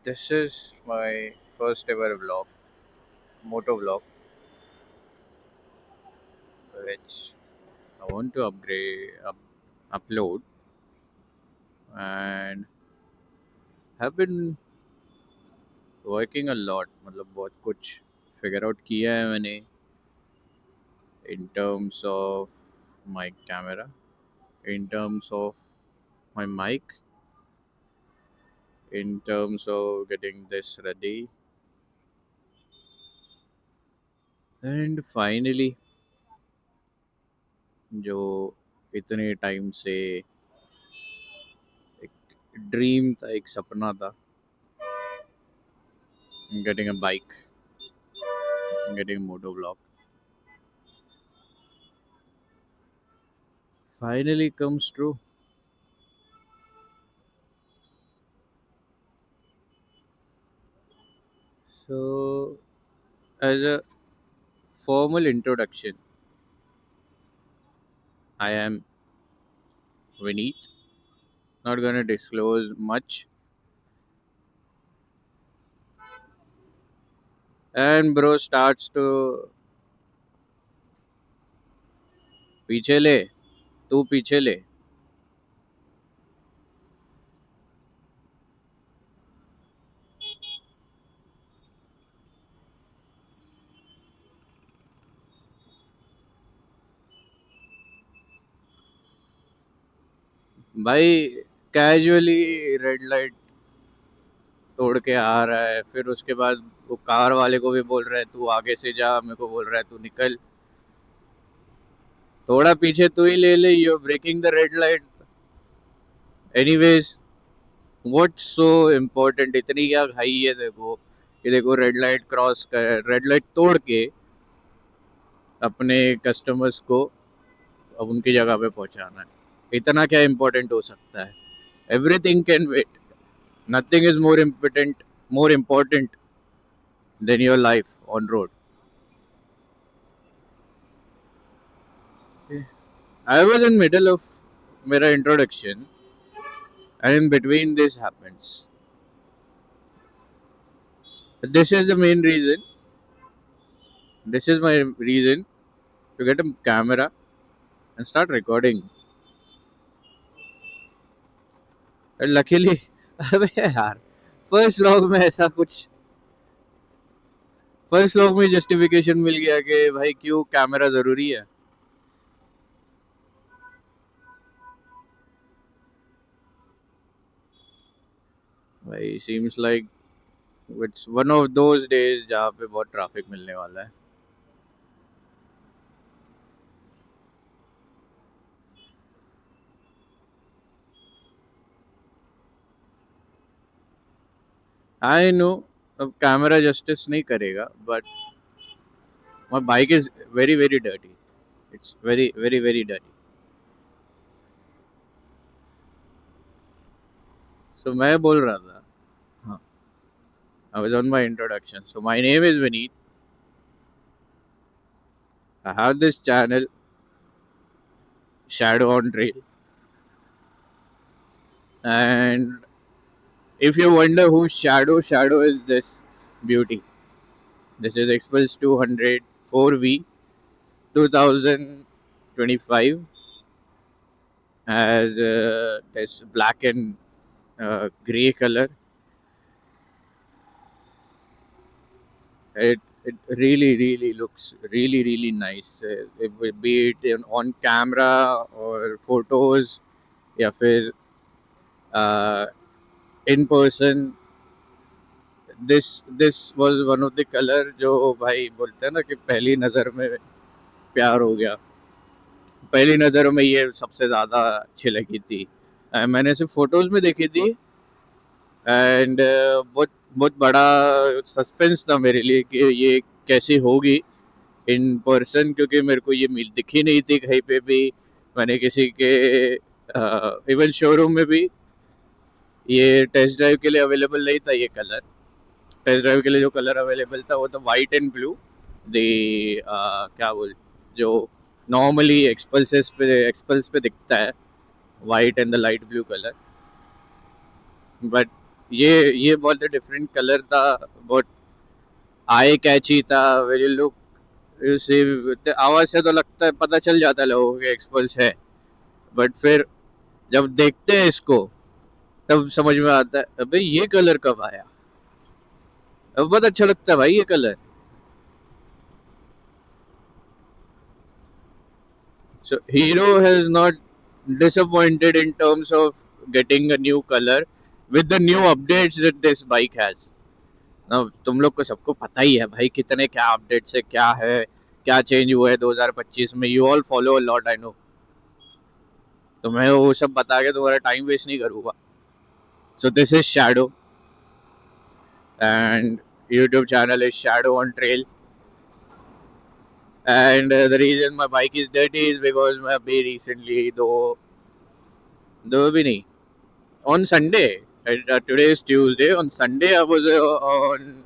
This is my first ever vlog, moto vlog, which I want to upload, and have been working a lot. मतलब बहुत कुछ figure out किया है मैंने in terms of my camera, in terms of my mic, in terms of getting this ready, and finally जो इतने time से एक ड्रीम था, एक सपना था, getting a bike, getting a moto vlog. Finally comes true. So, as a formal introduction, I am Vineet. Not gonna disclose much. And bro starts to पीछे ले, तू पीछे ले. भाई कैजुअली रेड लाइट तोड़ के आ रहा है, फिर उसके बाद वो कार वाले को भी बोल रहा है तू आगे से जा, मेरे को बोल रहा है तू निकल, थोड़ा पीछे तू ही ले ले, you breaking the red light. Anyways, what's so important, इतनी क्या खाई है देखो कि देखो रेड लाइट क्रॉस कर, रेड लाइट तोड़ के अपने कस्टमर्स को अब उनकी जगह पे पहुंचाना है. इतना क्या इम्पोर्टेंट हो सकता है? Everything can wait. Nothing is more important than your life on road. I was in middle of मेरा introduction and in between this happens. This is the main reason. This is my reason to get a camera and start recording. And luckily, अबे यार, first vlog में ऐसा कुछ, first vlog में justification मिल गया कि भाई क्यों कैमरा जरूरी है. भाई seems like it's one of those days जहाँ पे बहुत ट्रैफिक मिलने वाला है. आई नो अब कैमरा जस्टिस नहीं करेगा, but my bike is very very dirty. It's very very very dirty. So मैं बोल रहा था, हाँ, I was on my introduction. So my name is Vineet. I have this channel, Shadow on Trail. And if you wonder who Shadow is this beauty. This is Xpulse 200 4V 2025, has this black and grey color. It really looks really nice. It will be it on camera or photos, या फिर in person. This was one of the colour जो भाई बोलते हैं ना कि पहली नज़र में प्यार हो गया. पहली नज़र में ये सबसे ज़्यादा अच्छी लगी थी. मैंने सिर्फ फोटोज में देखी थी. एंड बहुत बहुत बड़ा सस्पेंस था मेरे लिए कि ये कैसी होगी इन पर्सन, क्योंकि मेरे को ये दिखी नहीं थी कहीं पे भी. मैंने किसी के इवन शोरूम में भी ये टेस्ट ड्राइव के लिए अवेलेबल नहीं था. ये कलर टेस्ट ड्राइव के लिए जो कलर अवेलेबल था वो था वाइट एंड ब्लू. द क्या बोल, जो नॉर्मली एक्सपल्स पे दिखता है, white and the light blue colour. But ये बहुत डिफरेंट कलर था, बहुत आई कैची था। वेरी लुक से आवाज से तो लगता है, पता चल जाता है लोगों के एक्सपल्स है, बट फिर जब देखते हैं इसको तब समझ में आता है अबे ये कलर कब आया। अब बहुत अच्छा लगता है भाई ये colour. So Hero has not disappointed in terms of getting a new color with the new updates that this bike has. Now तुम लोग को सबको पता ही है भाई कितने क्या अपडेट्स है, क्या है, क्या चेंज हुआ है 2025 में। You all follow a lot I know, तो मैं वो सब बता के तुम्हारा टाइम वेस्ट नहीं करूंगा। So this is Shadow and YouTube channel is Shadow on trail. And the reason my bike is dirty is because मैं अभी रिसेंटली दो भी नहीं, on Sunday. Today is Tuesday. On Sunday, I was on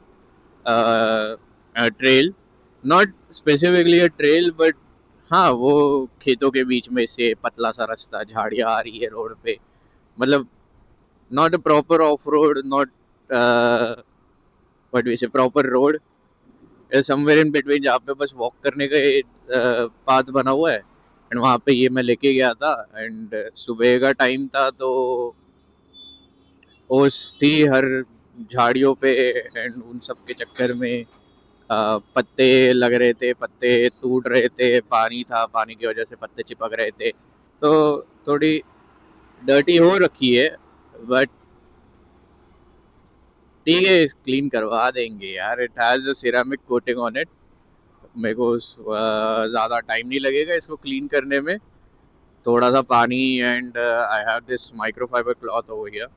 a trail, not specifically a trail, but हाँ वो खेतों के बीच में से पतला सा रास्ता, झाड़ियाँ आ रही है रोड पे, मतलब not a proper off road, not what we say proper road, somewhere in between, जहाँ पे बस वॉक करने का पाथ बना हुआ है। एंड वहाँ पे ये मैं लेके गया था। एंड सुबह का टाइम था तो ओस थी हर झाड़ियों पे, एंड उन सब के चक्कर में पत्ते लग रहे थे, पत्ते टूट रहे थे, पानी था, पानी की वजह से पत्ते चिपक रहे थे, तो थोड़ी डर्टी हो रखी है। बट ठीक है, क्लीन करवा देंगे यार। It has a ceramic coating on it. मेरे को ज़्यादा टाइम नहीं लगेगा इसको क्लीन करने में। थोड़ा सा पानी and I have this microfiber cloth over here,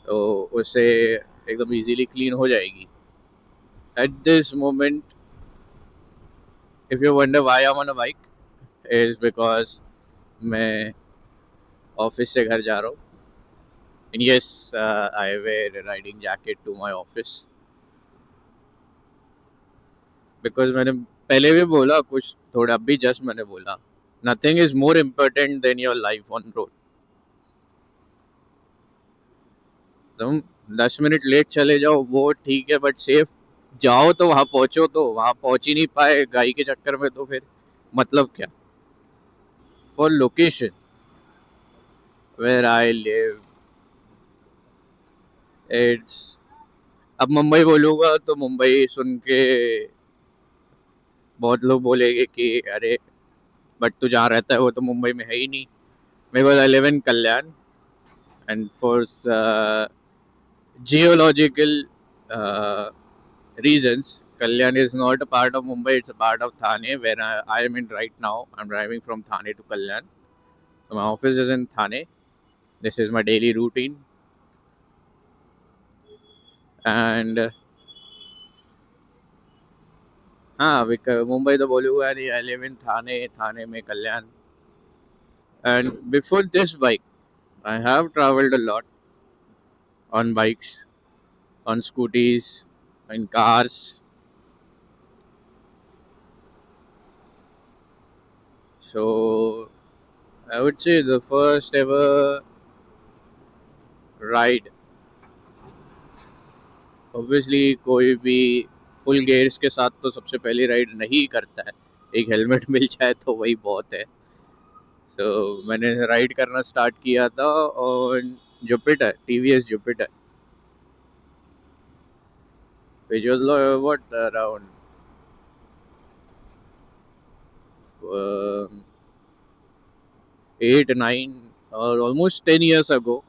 तो उससे एकदम इजीली क्लीन हो जाएगी। At this moment, if you wonder why I am on a bike, is because मैं ऑफिस से घर जा रहा हूँ। And yes, I wear riding jacket to my office, because मैंने पहले भी बोला कुछ थोड़ा, अभी जस्ट मैंने बोला nothing is more important than your life on road. तुम 10 मिनट लेट चले जाओ वो ठीक है, बट सेफ जाओ तो वहां पहुंचो। तो वहां पहुंच ही नहीं पाए गाड़ी के चक्कर में, तो फिर मतलब क्या। For location where I live, it's, अब मुंबई बोलूंगा तो मुंबई सुन के बहुत लोग बोलेंगे कि अरे बट तू जहाँ रहता है वो तो मुंबई में है ही नहीं। Because I live in Kalyan, and for geological reasons, Kalyan is not a part of Mumbai, it's a part of Thane, where I am in right now. I'm driving from Thane to Kalyan. So my office is in Thane. This is my daily routine. And हाँ, मुंबई तो बोलूँगा नहीं, I live in Thane, Thane में कल्याण। And before this bike, I have traveled a lot on bikes, on scooties, in cars. So I would say the first ever ride, obviously कोई भी full gears के साथ तो सबसे पहली ride नहीं करता है। एक हेलमेट मिल जाए तो वही बहुत है। तो मैंने राइड करना स्टार्ट किया था on Jupiter, TVS Jupiter, which was what around 8 9 और ऑलमोस्ट 10 years अगो,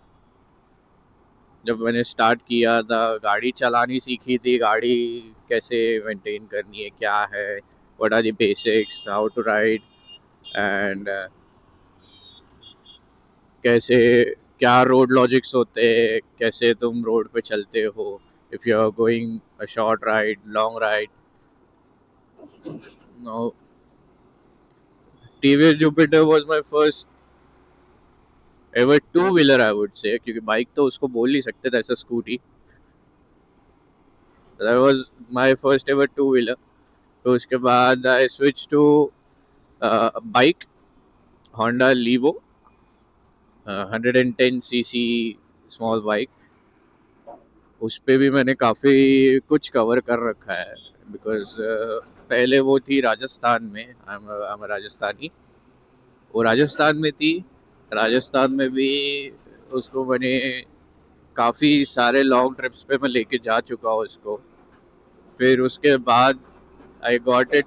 जब मैंने स्टार्ट किया था। गाड़ी चलानी सीखी थी, गाड़ी कैसे मेंटेन करनी है, क्या है, what are the basics, how to ride, and कैसे, क्या रोड लॉजिक्स होते हैं, कैसे तुम रोड पे चलते हो, if you are going a short ride, long ride. No, TVS Jupiter was my first ever two wheeler I would say, क्योंकि बाइक तो उसको बोल नहीं सकते थे, ऐसा scooty. That was my first ever two wheeler. तो उसके बाद I switch to bike, Honda Livo, 110 cc small bike. उस पे भी मैंने काफ़ी कुछ कवर कर रखा है, बिकॉज पहले वो थी राजस्थान में, I'm a राजस्थानी, वो राजस्थान में थी। राजस्थान में भी उसको मैंने काफ़ी सारे लॉन्ग ट्रिप्स पे मैं लेके जा चुका हूँ उसको। फिर उसके बाद I got it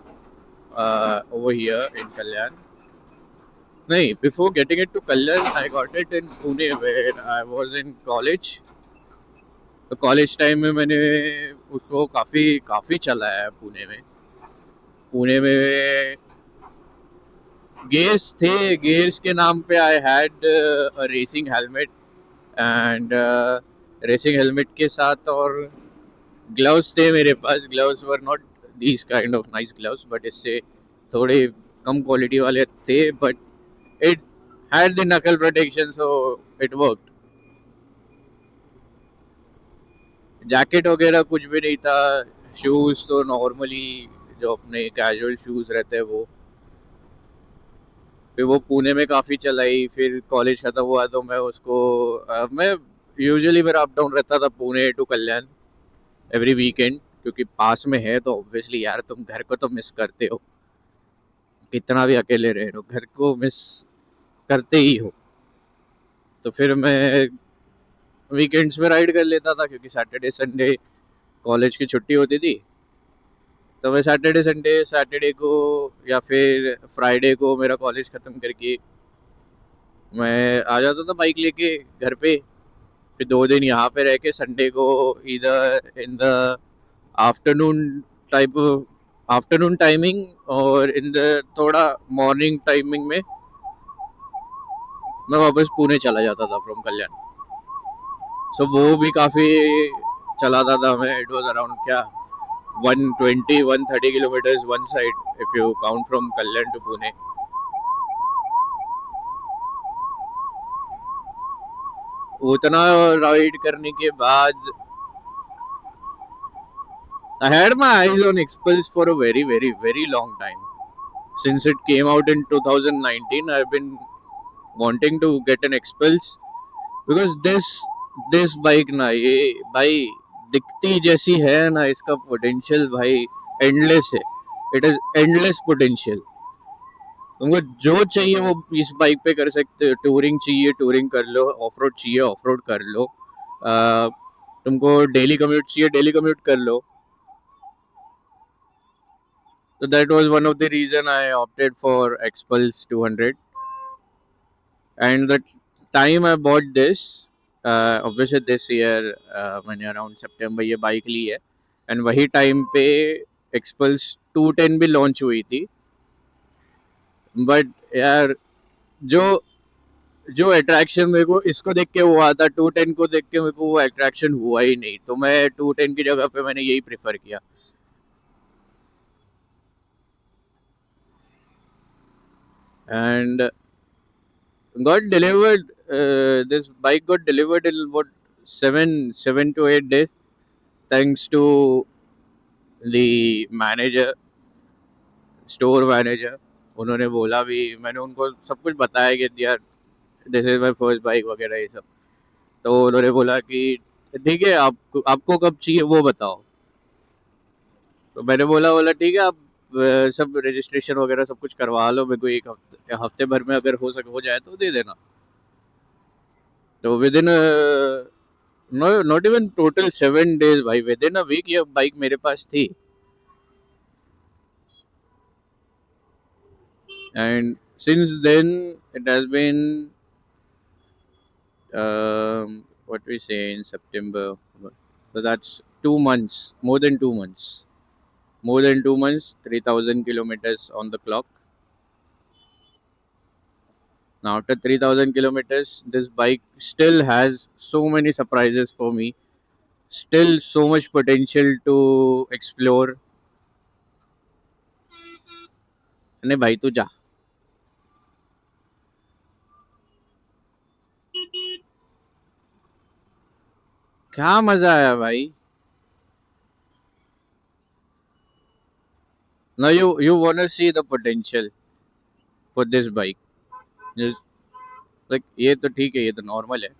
over here in Kalyan. नहीं, before getting it to Kalyan I got it in Pune where I was in college. तो कॉलेज टाइम में मैंने उसको काफ़ी काफ़ी चलाया है पुणे में। पुणे में गेयर्स थे, गेयर्स के नाम पे I had racing helmet, and racing helmet के साथ और ग्लव्स थे मेरे पास। Gloves were not these kind of nice gloves, but इससे थोड़े कम क्वालिटी वाले थे, but it had the knuckle protection, so it worked. Jacket वगैरह कुछ भी नहीं था। शूज तो नॉर्मली जो अपने कैजुअल शूज रहते हैं वो। फिर वो पुणे में काफ़ी चलाई। फिर कॉलेज खत्म हुआ तो मैं उसको मैं यूजुअली मेरा अप डाउन रहता था Pune to Kalyan every weekend, क्योंकि पास में है तो ऑब्वियसली यार तुम घर को तो मिस करते हो, कितना भी अकेले रह लो घर को मिस करते ही हो। तो फिर मैं वीकेंड्स में राइड कर लेता था, क्योंकि सैटरडे संडे कॉलेज की छुट्टी होती थी। तो मैं सैटरडे संडे, सैटरडे को या फिर फ्राइडे को मेरा कॉलेज ख़त्म करके मैं आ जाता था बाइक लेके घर पे। फिर 2 दिन यहाँ पे रह के संडे को इधर in the afternoon type afternoon timing और इन द थोड़ा मॉर्निंग टाइमिंग में मैं वापस पुणे चला जाता था फ्रॉम कल्याण। सो वो भी काफ़ी चलाता था मैं। इट वाज अराउंड क्या 120-130 kilometers one side if you count from Kalyan to Pune. उतना राइड करने के बाद I had my eyes on Expulse for a very, very, very long time. Since it came out in 2019, I've been wanting to get an Expulse, because this bike ना, ये भाई दिखती जैसी है ना, इसका पोटेंशियल भाई एंडलेस है। It is endless potential. तुमको जो चाहिए वो इस बाइक पे कर सकते हो। टूरिंग चाहिए टूरिंग कर लो, ऑफ रोड चाहिए ऑफ रोड कर लो, तुमको डेली कम्यूट चाहिए डेली कम्यूट कर लो। So that was one of the reason I opted for Xpulse 200. And the time I bought this, obviously this year, मैंने around September ये bike ली है, and वही time पे Xpulse 210 भी लॉन्च हुई थी। बट यार जो जो अट्रैक्शन मेरे को इसको देख के हुआ था, 210 को देख के मेरे को वो अट्रैक्शन हुआ ही नहीं। तो मैं 210 की जगह पे मैंने यही प्रेफर किया। And got delivered. This bike got delivered in what 7 to 8 days, thanks to the manager, store manager. उन्होंने बोला भी, मैंने उनको सब कुछ बताया कि यार this is my first bike वगैरह ये सब। तो उन्होंने बोला कि ठीक है, आपको आपको कब चाहिए वो बताओ। तो मैंने बोला बोला ठीक है, आप सब रजिस्ट्रेशन वगैरह सब कुछ करवा लो, मेरे को एक हफ्ते हफ्ते भर में अगर हो सके हो जाए तो दे देना। तो within not even total 7 days भाई, विद इन अ वीक ये बाइक मेरे पास थी। And since then it has been what we say in September, so that's 2 months, more than 2 months, 3,000 kilometers on the clock. Now after 3,000 kilometers, this bike still has so many surprises for me, still so much potential to explore. अरे भाई तू जा। क्या मजा आया भाई। Now you wanna see the potential for this bike. Just like ये तो ठीक है, ये तो नॉर्मल है।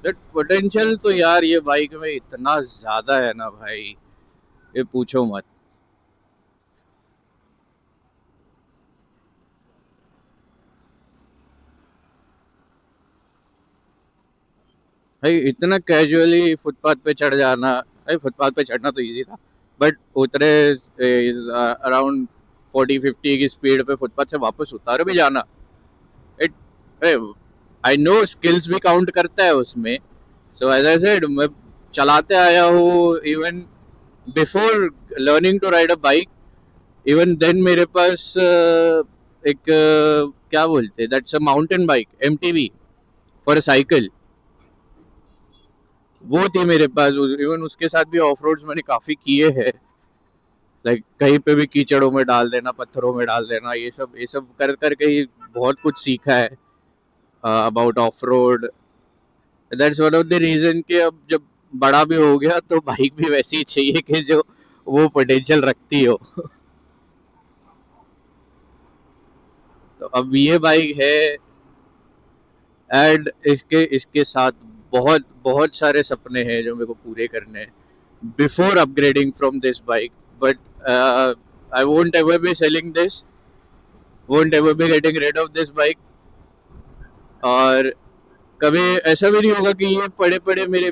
बट पोटेंशियल तो यार ये बाइक में इतना ज्यादा है ना भाई, ये पूछो मत। भाई इतना कैजुअली फुटपाथ पे चढ़ जाना, भाई फुटपाथ पे चढ़ना तो इजी था, बट उतरे अराउंड 40-50 की स्पीड पे फुटपाथ से वापस उतार भी जाना, इट, आई नो स्किल्स भी काउंट करता है उसमें। सो एज आई सेड, मैं चलाते आया हूँ, even before learning to ride a bike, even then मेरे पास एक क्या बोलते, that's a mountain bike, MTB for a cycle, वो थी मेरे पास। इवन उसके साथ भी ऑफ रोड्स मैंने काफी किए हैं, लाइक कहीं पे भी कीचड़ों में डाल देना, पत्थरों में डाल देना, ये सब कर करके ही बहुत कुछ सीखा है about off road. That's one of the reason कि अब जब बड़ा भी हो गया तो बाइक भी वैसी ही चाहिए कि जो वो पोटेंशियल रखती हो। तो अब ये बाइक है, एंड इसके इसके साथ बहुत बहुत सारे सपने हैं जो मेरे को पूरे करने हैं before upgrading from this bike. But I won't ever be selling this, won't ever be getting rid of this bike. और कभी ऐसा भी नहीं होगा कि ये पड़े पड़े मेरे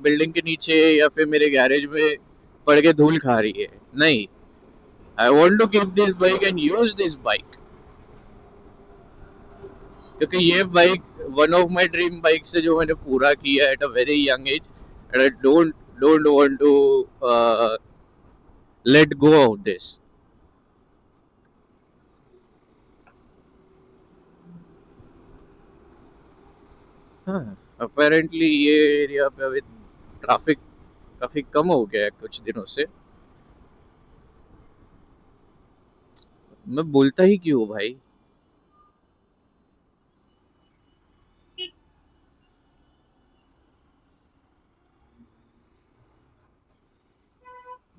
बिल्डिंग के नीचे या फिर मेरे गैरेज में पड़ के धूल खा रही है, नहीं। I want to keep this bike and use this bike, क्योंकि ये bike one of my dream bike से जो मैंने पूरा किया at a very young age, and I don't want to let go of this. हाँ, अपेरेंटली ये area पे अभी ट्रैफिक काफी कम हो गया है कुछ दिनों से। मैं बोलता ही क्यों भाई।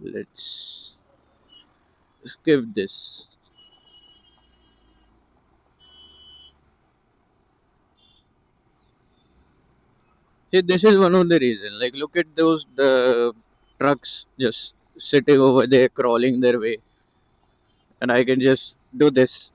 Let's skip this. See, this is one of the reason. Like, look at those the trucks just sitting over there, crawling their way, and I can just do this.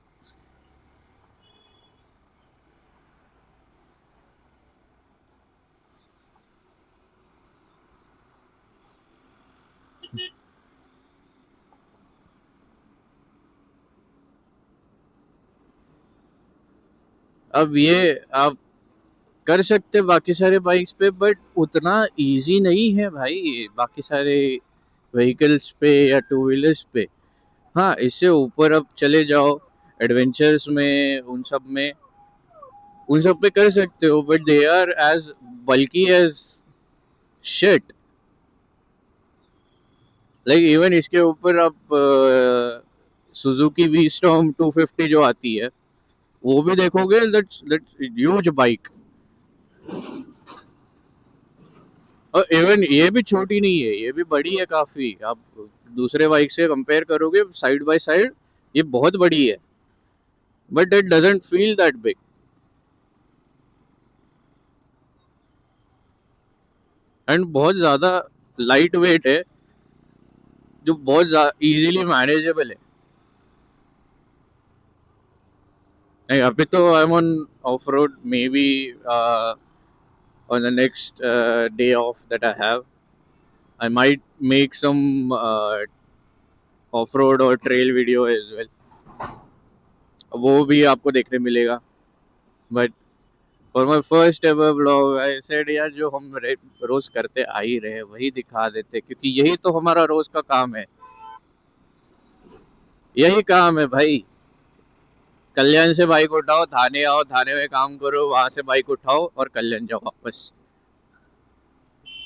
अब ये आप कर सकते बाकी सारे बाइक्स पे, बट उतना easy नहीं है भाई बाकी सारे व्हीकल्स पे या टू व्हीलर्स पे। हाँ, इससे ऊपर अब चले जाओ एडवेंचर्स में, उन सब पे कर सकते हो, बट दे आर एज बल्कि एज शिट। लाइक इवन इसके ऊपर आप सुजुकी वी स्टॉर्म 250 जो आती है, वो भी देखोगे, दैट्स ह्यूज बाइक। और इवन ये भी छोटी नहीं है, ये भी बड़ी है काफी। आप दूसरे बाइक से कंपेयर करोगे साइड बाय साइड, ये बहुत बड़ी है, but it doesn't feel that big. And बहुत ज्यादा लाइट वेट है, जो बहुत इजीली मैनेजेबल है। नहीं, अभी तो आई am on off road, may be on the next day off that I have, I might make some off-road और trail video as well. वो भी आपको देखने मिलेगा। But for my first ever blog I said यार, जो हम रोज करते आ ही रहे वही दिखा देते, क्योंकि यही तो हमारा रोज का काम है। यही काम है भाई। कल्याण से बाइक उठाओ, थाने आओ, थाने में काम करो, वहां से बाइक उठाओ और कल्याण जाओ वापस।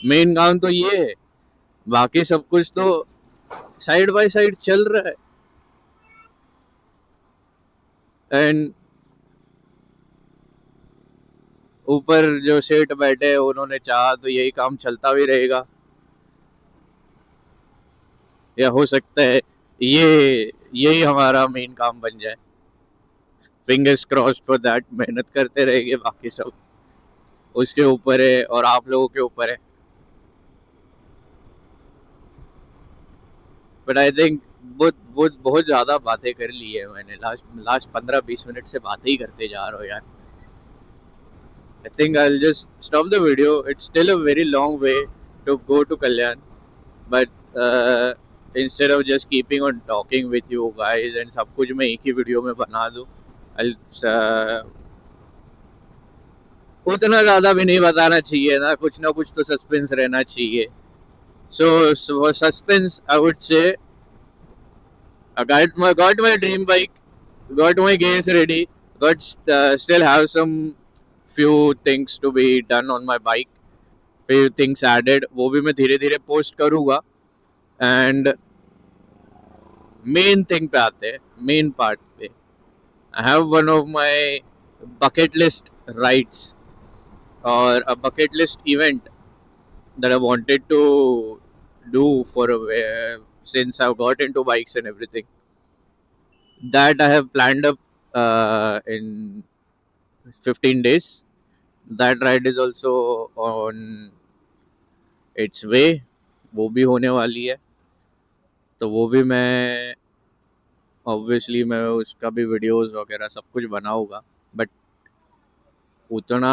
मेन काम तो ये है, बाकी सब कुछ तो साइड बाय साइड चल रहा है। एंड ऊपर जो सेठ बैठे हैं, उन्होंने चाहा तो यही काम चलता भी रहेगा, या हो सकता है ये यही हमारा मेन काम बन जाए। फिंगर्स क्रॉस्ड फॉर दैट, मेहनत करते रहेंगे बाकी सब। उसके ऊपर है और आप लोगों के ऊपर है। बट आई थिंक बहुत ज्यादा बातें कर ली है मैंने। लास्ट लास्ट 15-20 मिनट से बातें ही करते जा रहा हूँ यार। I think I will just stop the video. It's still a very long way to go to Kalyan, but instead of just keeping on talking with you guys and सब कुछ मैं एक ही वीडियो में बना दूं, उतना ज्यादा भी नहीं बताना चाहिए ना कुछ तो सस्पेंस रहना चाहिए। So suspense I would say I got my dream bike, got my gears ready, got still have some few things to be done on my bike, few things added, वो भी मैं धीरे धीरे पोस्ट करूँगा। And main thing पे आते हैं, main part पे। I have one of my bucket list rides or a bucket list event that I wanted to do for since I've got into bikes and everything. That I have planned up in 15 days. That ride is also on its way. वो भी होने वाली है, तो वो भी मैं obviously मैं उसका भी वीडियोस वगैरह सब कुछ बनाऊंगा। बट उतना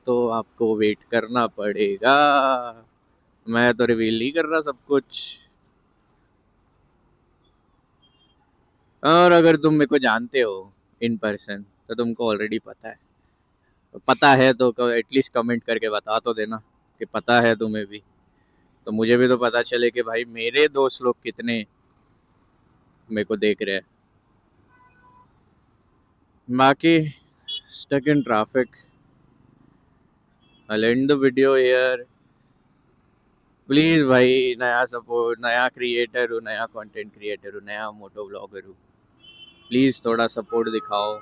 तो आपको वेट करना पड़ेगा, मैं तो रिवील नहीं कर रहा सब कुछ। और अगर तुम मेरे को जानते हो इन पर्सन तो तुमको ऑलरेडी पता है तो एटलीस्ट कमेंट करके बता तो देना कि पता है तुम्हें भी, तो मुझे भी तो पता चले कि भाई मेरे दोस्त लोग कितने मेरे को देख रहे हैं। बाकी stuck in traffic. I'll end the video here. Please भाई, नया सपोर्ट, नया क्रिएटर हूँ, नया कंटेंट क्रिएटर हूँ, नया मोटो ब्लॉगर हूँ। प्लीज थोड़ा सपोर्ट दिखाओ,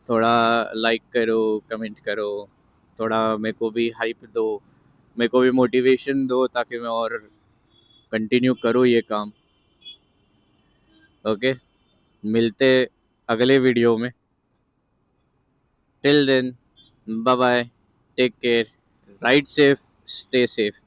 थोड़ा लाइक करो, कमेंट करो, थोड़ा मेरे को भी हाइप दो, मेरे को भी मोटिवेशन दो ताकि मैं और कंटिन्यू करूँ ये काम। ओके, मिलते अगले वीडियो में। Till then, bye bye, take care, ride safe, stay safe.